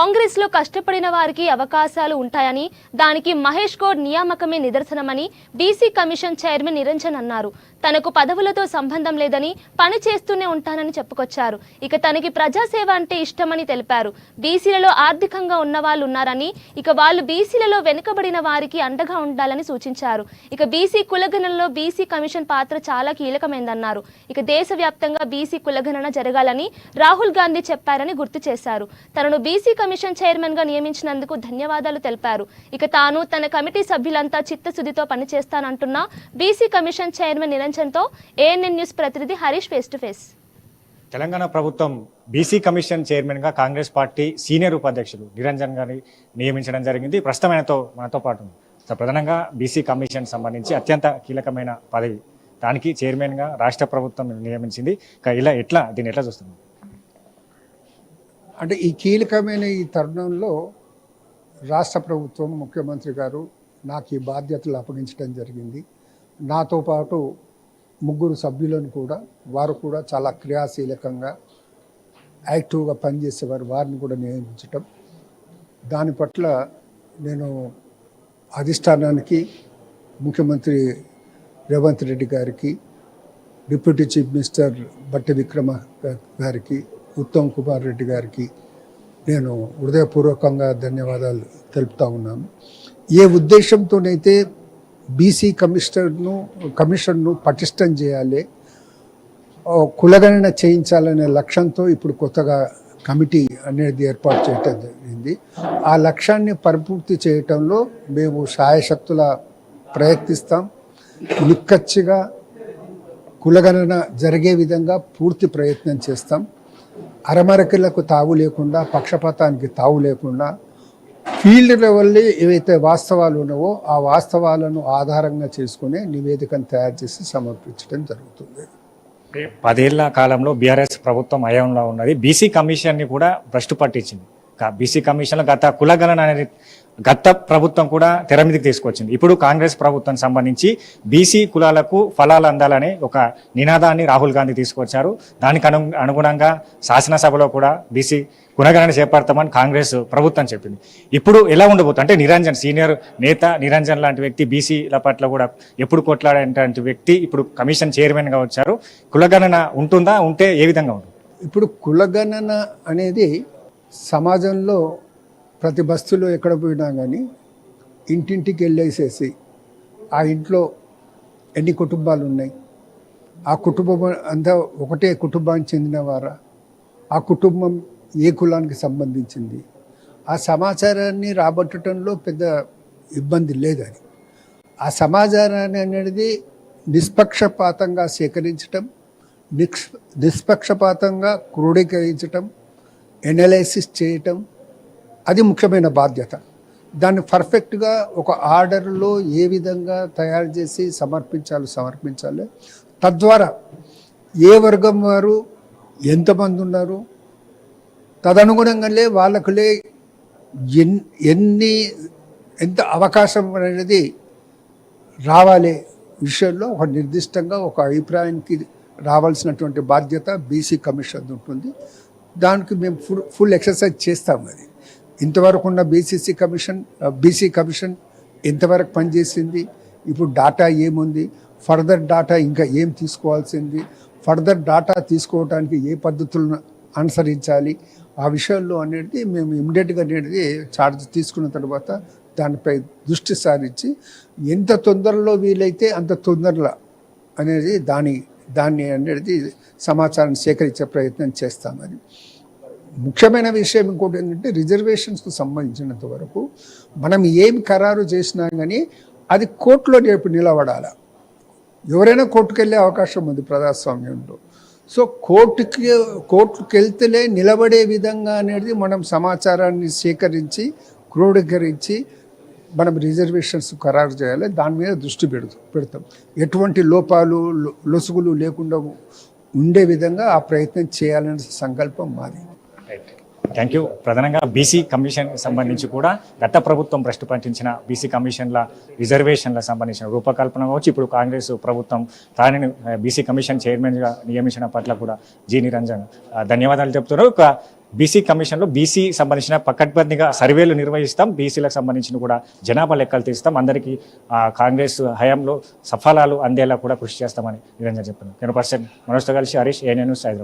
కాంగ్రెస్ లో కష్టపడిన వారికి అవకాశాలు ఉంటాయని దానికి మహేష్ గౌడ్ నియామకమే నిదర్శనమని బీసీ కమిషన్ చైర్మన్ నిరంజన్ అన్నారు. తనకు పదవులతో సంబంధం లేదని పని చేస్తూనే ఉంటానని చెప్పుకొచ్చారు. ఇక తనకి ప్రజాసేవ అంటే ఇష్టమని తెలిపారు. బీసీలలో ఆర్థికంగా ఉన్న వాళ్ళు ఉన్నారని, ఇక వాళ్ళు బీసీలలో వెనుకబడిన వారికి అండగా ఉండాలని సూచించారు. ఇక బీసీ కులగణనలో బీసీ కమిషన్ పాత్ర చాలా కీలకమైందన్నారు. ఇక దేశవ్యాప్తంగా బీసీ కులగణన జరగాలని రాహుల్ గాంధీ చెప్పారని గుర్తు చేశారు. తనను బీసీ కమిషన్ చైర్మన్ గా నియమించినందుకు ధన్యవాదాలు తెలిపారు. ఇక తాను తన కమిటీ సభ్యులంతా చిత్తశుద్ధితో పనిచేస్తానంటున్న బీసీ కమిషన్ చైర్మన్ నిరంజన్ తో ఏఎన్ఎన్ న్యూస్ ప్రతినిధి Harish face to face. Telangana ప్రభుత్వం బీసీ కమిషన్ చైర్మన్ గా కాంగ్రెస్ పార్టీ సీనియర్ ఉపాధ్యక్షులు నిరంజన్ గారిని నియమించడం జరిగింది. ప్రస్తుతం మనతో పాటు ప్రధానంగా బీసీ కమిషన్ సంబంధించి అత్యంత కీలకమైన పదవి, దానికి చైర్మన్ గా రాష్ట్ర ప్రభుత్వం నియమించింది. దీన్ని ఎట్లా చూస్తుంది? అంటే ఈ కీలకమైన ఈ తరుణంలో రాష్ట్ర ప్రభుత్వం ముఖ్యమంత్రి గారు నాకు ఈ బాధ్యతలు అప్పగించడం జరిగింది. నాతో పాటు ముగ్గురు సభ్యులను కూడా వారు కూడా చాలా క్రియాశీలకంగా యాక్టివ్గా పనిచేసేవారు, వారిని కూడా నియమించటం, దాని పట్ల నేను అధిష్టానానికి, ముఖ్యమంత్రి రేవంత్ రెడ్డి గారికి, డిప్యూటీ చీఫ్ మినిస్టర్ బట్టి విక్రమ గారికి, ఉత్తమ్ కుమార్ రెడ్డి గారికి నేను హృదయపూర్వకంగా ధన్యవాదాలు తెలుపుతా ఉన్నాను. ఏ ఉద్దేశంతోనైతే బీసీ కమిషన్ను పటిష్టం చేయాలి, కులగణన చేయించాలనే లక్ష్యంతో ఇప్పుడు కొత్తగా కమిటీ అనేది ఏర్పాటు చేయటం జరిగింది. ఆ లక్ష్యాన్ని పరిపూర్తి చేయటంలో మేము శాయశక్తుల ప్రయత్నిస్తాం. నిక్కచ్చిగా కులగణన జరిగే విధంగా పూర్తి ప్రయత్నం చేస్తాం. అరమరకలకు తావు లేకుండా, పక్షపాతానికి తావు లేకుండా ఫీల్డ్ లెవెల్లో ఏవైతే వాస్తవాలు ఉన్నావో ఆ వాస్తవాలను ఆధారంగా చేసుకునే నివేదికను తయారు చేసి సమర్పించడం జరుగుతుంది. 10 ఏళ్ల కాలంలో బీఆర్ఎస్ ప్రభుత్వం హయాంలో ఉన్నది. బీసీ కమిషన్ని కూడా భ్రష్టు పట్టించింది. బీసీ కమిషన్లో కులగణన అనేది గత ప్రభుత్వం కూడా తెర మీదకి తీసుకొచ్చింది. ఇప్పుడు కాంగ్రెస్ ప్రభుత్వం సంబంధించి బీసీ కులాలకు ఫలాలు అందాలనే ఒక నినాదాన్ని రాహుల్ గాంధీ తీసుకొచ్చారు. దానికి అనుగుణంగా శాసనసభలో కూడా బీసీ కులగణన చేపడతామని కాంగ్రెస్ ప్రభుత్వం చెప్పింది. ఇప్పుడు ఎలా ఉండబోతుంది అంటే నిరంజన్, సీనియర్ నేత నిరంజన్ లాంటి వ్యక్తి, బీసీల పట్ల కూడా ఎప్పుడు కొట్లాడేటువంటి వ్యక్తి ఇప్పుడు కమిషన్ చైర్మన్గా వచ్చారు. కులగణన ఉంటుందా? ఉంటే ఏ విధంగా ఉంటుంది? ఇప్పుడు కులగణన అనేది సమాజంలో ప్రతి బస్సులో ఎక్కడ పోయినా కానీ ఇంటింటికి వెళ్ళేసేసి ఆ ఇంట్లో ఎన్ని కుటుంబాలు ఉన్నాయి, ఆ కుటుంబం అంతా ఒకటే కుటుంబానికి చెందినవారా, ఆ కుటుంబం ఏ కులానికి సంబంధించింది, ఆ సమాచారాన్ని రాబట్టడంలో పెద్ద ఇబ్బంది లేదని. ఆ సమాచారాన్ని అనేది నిష్పక్షపాతంగా సేకరించటం, నిష్పక్షపాతంగా క్రోడీకరించటం, ఎనలైసిస్ చేయటం, అది ముఖ్యమైన బాధ్యత. దాన్ని పర్ఫెక్ట్గా ఒక ఆర్డర్లో ఏ విధంగా తయారు చేసి సమర్పించాలి. తద్వారా ఏ వర్గం వారు ఎంతమంది ఉన్నారు, తదనుగుణంగానే వాళ్ళకులే ఎంత అవకాశం అనేది రావాలి విషయంలో ఒక నిర్దిష్టంగా ఒక అభిప్రాయానికి రావాల్సినటువంటి బాధ్యత బీసీ కమిషన్ ఉంటుంది. దానికి మేము ఫుల్ ఎక్సర్సైజ్ చేస్తాం. అది ఇంతవరకు ఉన్న బీసీ కమిషన్ ఎంతవరకు పనిచేసింది, ఇప్పుడు డాటా ఏముంది, ఫర్దర్ డాటా ఇంకా ఏం తీసుకోవాల్సింది, ఫర్దర్ డాటా తీసుకోవడానికి ఏ పద్ధతులను అనుసరించాలి, ఆ విషయాల్లో అనేది మేము ఇమ్మీడియట్గా అనేది ఛార్జ్ తీసుకున్న తర్వాత దానిపై దృష్టి సారించి ఎంత తొందరలో వీలైతే అంత తొందరలో అనేది దాన్ని అనేది సమాచారం సేకరించే ప్రయత్నం చేస్తామని. ముఖ్యమైన విషయం ఇంకోటి ఏంటంటే రిజర్వేషన్స్కు సంబంధించినంత వరకు మనం ఏం ఖరారు చేసినా కానీ అది కోర్టులో నిలబడాలి. ఎవరైనా కోర్టుకు వెళ్ళే అవకాశం ఉంది ప్రజాస్వామ్యంలో. సో కోర్టుకు వెళ్తేనే నిలబడే విధంగా అనేది మనం సమాచారాన్ని సేకరించి క్రోడీకరించి మనం రిజర్వేషన్స్ ఖరారు చేయాలి. దాని మీద దృష్టి పెడతాం. ఎటువంటి లొసుగులు లేకుండా ఉండే విధంగా ఆ ప్రయత్నం చేయాలనే సంకల్పం మాది. Thank you. ప్రధానంగా బీసీ కమిషన్ సంబంధించి కూడా గత ప్రభుత్వం భ్రష్టు పట్టించిన బీసీ కమిషన్ల రిజర్వేషన్ల సంబంధించిన రూపకల్పన కావచ్చు, ఇప్పుడు కాంగ్రెస్ ప్రభుత్వం తాను బీసీ కమిషన్ చైర్మన్గా నియమించిన పట్ల కూడా జి నిరంజన్ ధన్యవాదాలు చెప్తున్నారు. బీసీ కమిషన్లో బీసీ సంబంధించిన పకడ్బందీగా సర్వేలు నిర్వహిస్తాం, బీసీలకు సంబంధించిన కూడా జనాభా లెక్కలు తీస్తాం, అందరికీ కాంగ్రెస్ హయాంలో సఫలాలు అందేలా కూడా కృషి చేస్తామని నిరంజన్ చెప్పారు. 100% మనోజ్తో కలిసి హరీష్, ఏఎన్ఎన్ న్యూస్, హైదరాబాద్.